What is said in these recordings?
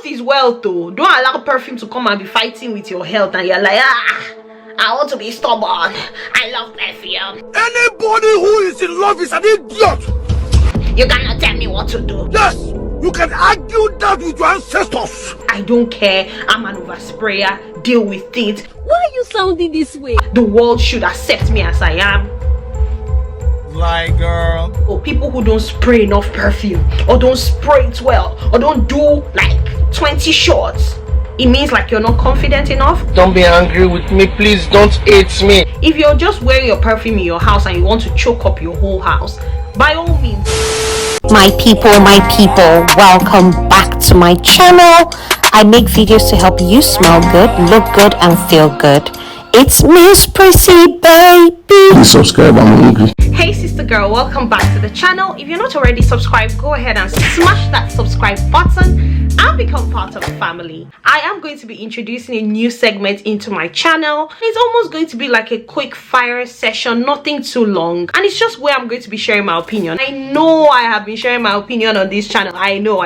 is wealth though. Don't allow perfume to come and be fighting with your health and you're like, I want to be stubborn. I love perfume. Anybody who is in love is an idiot. You cannot tell me what to do. Yes, you can argue that with your ancestors. I don't care. I'm an oversprayer. Deal with it. Why are you sounding this way? The world should accept me as I am. Lie, girl. Or people who don't spray enough perfume, or don't spray it well, or don't do like 20 shots. It means like you're not confident enough. Don't be angry with me, please. Don't hate me. If you're just wearing your perfume in your house and you want to choke up your whole house, by all means. My people, welcome back to my channel. I make videos to help you smell good, look good, and feel good. It's Miss Prissy, baby. Please subscribe, I'm hungry. Hey sister girl, welcome back to the channel. If you're not already subscribed, go ahead and smash that subscribe button and become part of the family. I am going to be introducing a new segment into my channel. It's almost going to be like a quick fire session, nothing too long, and it's just where I'm going to be sharing my opinion. I know I have been sharing my opinion on this channel. I know.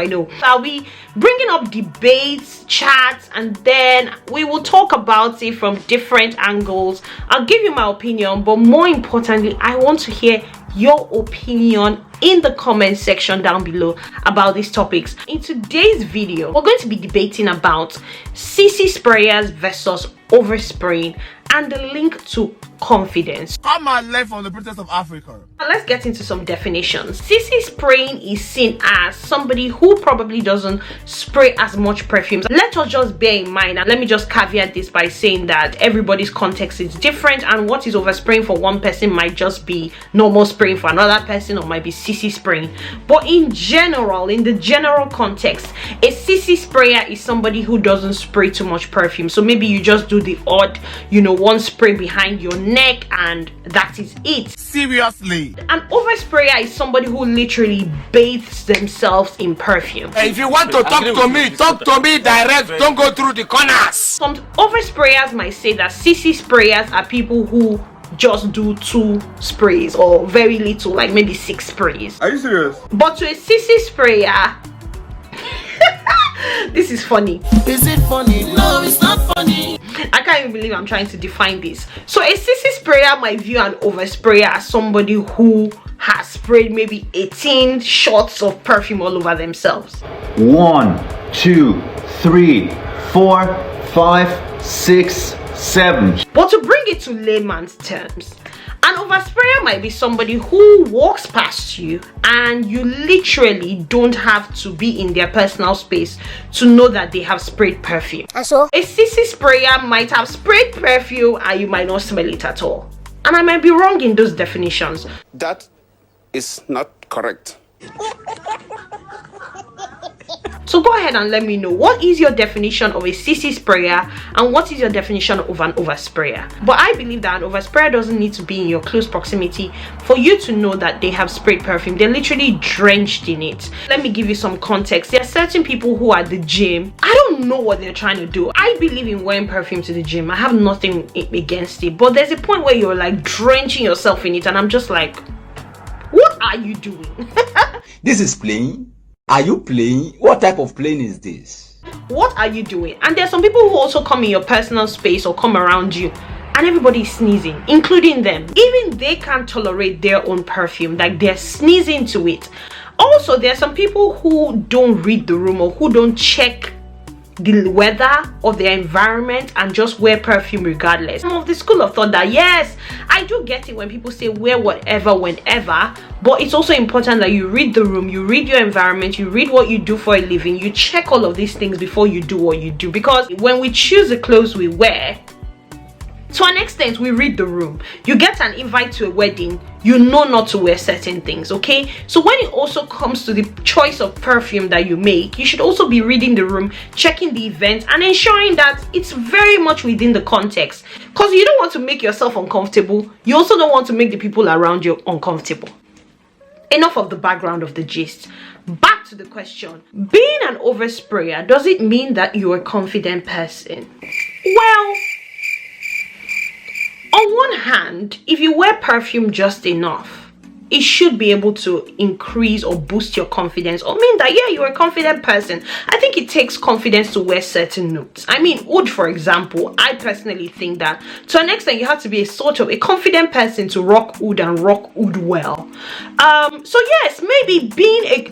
I'll be bringing up debates, chats, and then we will talk about it from different angles. I'll give you my opinion, but more importantly, I want to hear your opinion in the comment section down below about these topics. In today's video, we're going to be debating about Sissy Sprayers versus overspraying and the link to confidence. Come and learn from the Princess of Africa. Now let's get into some definitions. Sissy spraying is seen as somebody who probably doesn't spray as much perfumes. Let us just bear in mind, and let me just caveat this by saying that everybody's context is different, and what is overspraying for one person might just be normal spraying for another person, or might be Sissy spraying. But in general, in the general context, a Sissy sprayer is somebody who doesn't spray too much perfume. So maybe you just do the odd, one spray behind your neck and that is it. Seriously. An oversprayer is somebody who literally bathes themselves in perfume. Hey, if you want to talk to me direct. Don't go through the corners. Some oversprayers might say that Sissy sprayers are people who just do 2 sprays or very little, like maybe 6 sprays. Are you serious? But to a Sissy sprayer, this is funny. Is it funny? No, it's not funny. I can't even believe I'm trying to define this. So a Sissy sprayer might view an oversprayer as somebody who has sprayed maybe 18 shots of perfume all over themselves. 1, 2, 3, 4, 5, 6, 7. But to bring it to layman's terms, an oversprayer might be somebody who walks past you and you literally don't have to be in their personal space to know that they have sprayed perfume. And so? A Sissy sprayer might have sprayed perfume and you might not smell it at all. And I might be wrong in those definitions. That is not correct. So go ahead and let me know, what is your definition of a Sissy sprayer and what is your definition of an oversprayer? But I believe that an oversprayer doesn't need to be in your close proximity for you to know that they have sprayed perfume. They're literally drenched in it. Let me give you some context. There are certain people who are at the gym. I don't know what they're trying to do. I believe in wearing perfume to the gym. I have nothing against it. But there's a point where you're like drenching yourself in it and I'm just like, what are you doing? This is playing. Are you playing? What type of playing is this? What are you doing? And there's some people who also come in your personal space or come around you and everybody is sneezing, including them. Even they can't tolerate their own perfume, like they're sneezing to it. Also, there are some people who don't read the room or who don't check the weather of their environment and just wear perfume regardless. I'm of the school of thought that yes, I do get it when people say wear whatever whenever, but it's also important that you read the room, you read your environment, you read what you do for a living, you check all of these things before you do what you do. Because when we choose the clothes we wear, to an extent, we read the room. You get an invite to a wedding, you know not to wear certain things, okay? So when it also comes to the choice of perfume that you make, you should also be reading the room, checking the event, and ensuring that it's very much within the context. Because you don't want to make yourself uncomfortable. You also don't want to make the people around you uncomfortable. Enough of the background of the gist. Back to the question. Being an oversprayer, does it mean that you're a confident person? Well, on one hand, if you wear perfume just enough, it should be able to increase or boost your confidence, or mean that, yeah, you're a confident person. I think it takes confidence to wear certain notes. I mean, oud, for example, I personally think that to an extent you have to be a sort of a confident person to rock oud and rock oud well. So yes, maybe being a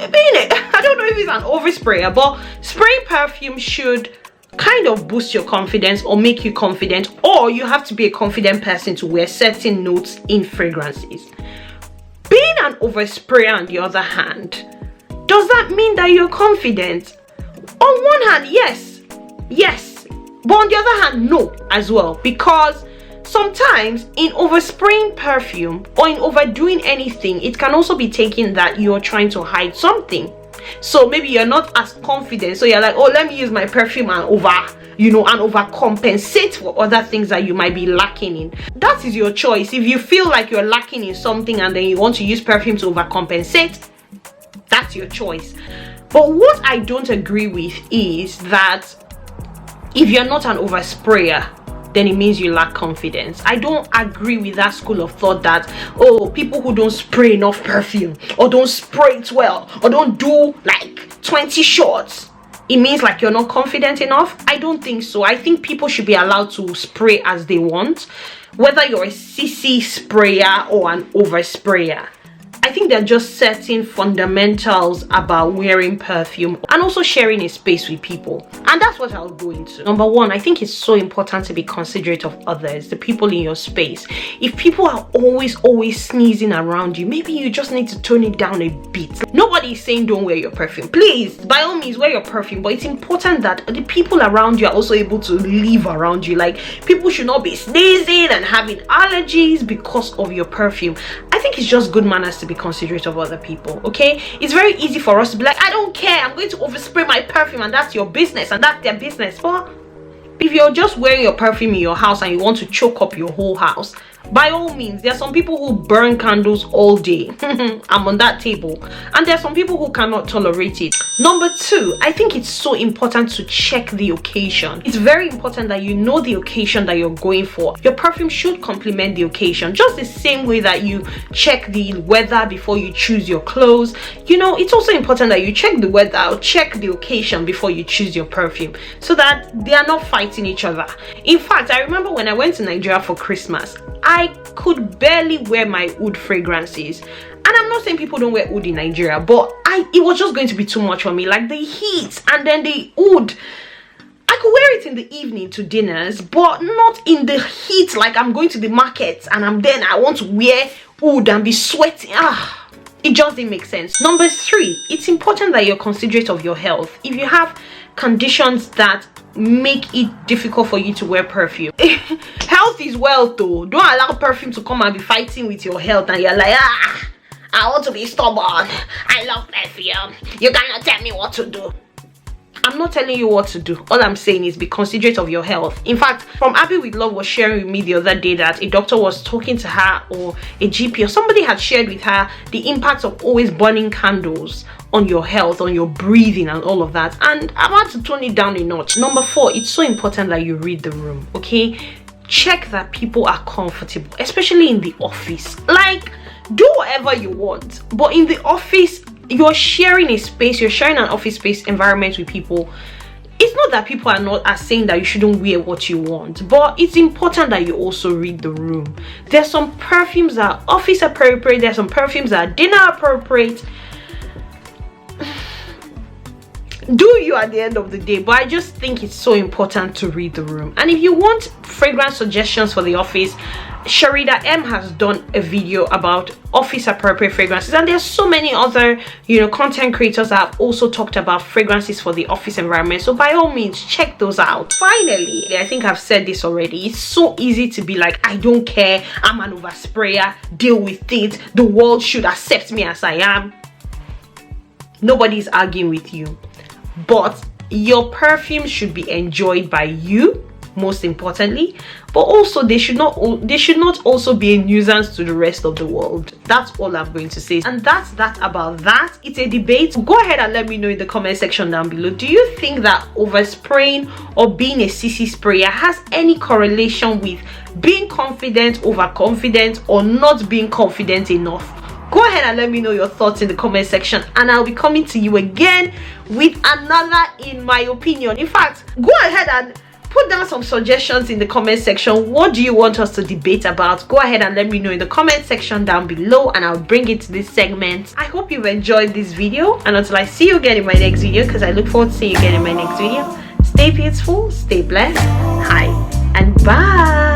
I don't know if it's an oversprayer, but spraying perfume should kind of boost your confidence or make you confident, or you have to be a confident person to wear certain notes in fragrances. Being an oversprayer, on the other hand, does that mean that you're confident? On one hand, yes, but on the other hand, no as well, because sometimes in overspraying perfume or in overdoing anything, it can also be taken that you're trying to hide something. So maybe you're not as confident, so you're like, oh, let me use my perfume and overcompensate for other things that you might be lacking in. That is your choice. If you feel like you're lacking in something and then you want to use perfume to overcompensate, that's your choice. But what I don't agree with is that if you're not an oversprayer, then it means you lack confidence. I don't agree with that school of thought that, oh, people who don't spray enough perfume or don't spray it well or don't do like 20 shots, it means like you're not confident enough. I don't think so. I think people should be allowed to spray as they want, whether you're a sissy sprayer or an oversprayer. I think there are just certain fundamentals about wearing perfume and also sharing a space with people, and that's what I'll go into. Number one, I think it's so important to be considerate of others, the people in your space. If people are always sneezing around you, maybe you just need to tone it down a bit. Nobody is saying don't wear your perfume. Please, by all means, wear your perfume, but it's important that the people around you are also able to live around you. Like, people should not be sneezing and having allergies because of your perfume. I think it's just good manners to be considerate of other people, okay? It's very easy for us to be like, I don't care, I'm going to overspray my perfume, and that's your business and that's their business. But if you're just wearing your perfume in your house and you want to choke up your whole house, by all means, there are some people who burn candles all day. I'm on that table. And there are some people who cannot tolerate it. Number two, I think it's so important to check the occasion. It's very important that you know the occasion that you're going for. Your perfume should complement the occasion, just the same way that you check the weather before you choose your clothes. You know, it's also important that you check the weather or check the occasion before you choose your perfume, so that they are not fighting each other. In fact, I remember when I went to Nigeria for Christmas, I could barely wear my oud fragrances. And I'm not saying people don't wear oud in Nigeria, but it was just going to be too much for me. Like the heat and then the oud, I could wear it in the evening to dinners, but not in the heat. Like I'm going to the market and I want to wear oud and be sweating. It just didn't make sense. Number three, it's important that you're considerate of your health. If you have conditions that make it difficult for you to wear perfume, health is wealth though. Don't allow perfume to come and be fighting with your health and you're like, I want to be stubborn, I love perfume, you cannot tell me what to do. I'm not telling you what to do. All I'm saying is be considerate of your health. In fact, From Abby with Love was sharing with me the other day that a doctor was talking to her, or a GP or somebody had shared with her the impact of always burning candles on your health, on your breathing and all of that, and I want to tone it down a notch. Number four, it's so important that you read the room, okay? Check that people are comfortable, especially in the office. Like, do whatever you want, but in the office, you're sharing a space, you're sharing an office space environment with people. It's not that people are saying that you shouldn't wear what you want, but it's important that you also read the room. There's some perfumes that are office appropriate, there's some perfumes that are dinner appropriate. Do you at the end of the day, but I just think it's so important to read the room. And if you want fragrance suggestions for the office, Sharida M has done a video about office appropriate fragrances, and there's so many other content creators that have also talked about fragrances for the office environment, so by all means check those out. Finally, I think I've said this already, it's so easy to be like, I don't care, I'm an oversprayer, deal with it, the world should accept me as I am. Nobody's arguing with you, but your perfume should be enjoyed by you, most importantly, but also they should not also be a nuisance to the rest of the world. That's all I'm going to say, and that's that about that. It's a debate. Go ahead and let me know in the comment section down below. Do you think that overspraying or being a sissy sprayer has any correlation with being confident, overconfident, or not being confident enough? Go ahead and let me know your thoughts in the comment section, and I'll be coming to you again with another in my opinion. In fact, go ahead and put down some suggestions in the comment section. What do you want us to debate about? Go ahead and let me know in the comment section down below, and I'll bring it to this segment. I hope you've enjoyed this video, and until I see you again in my next video, because I look forward to seeing you again in my next video, stay beautiful, stay blessed, hi, and bye.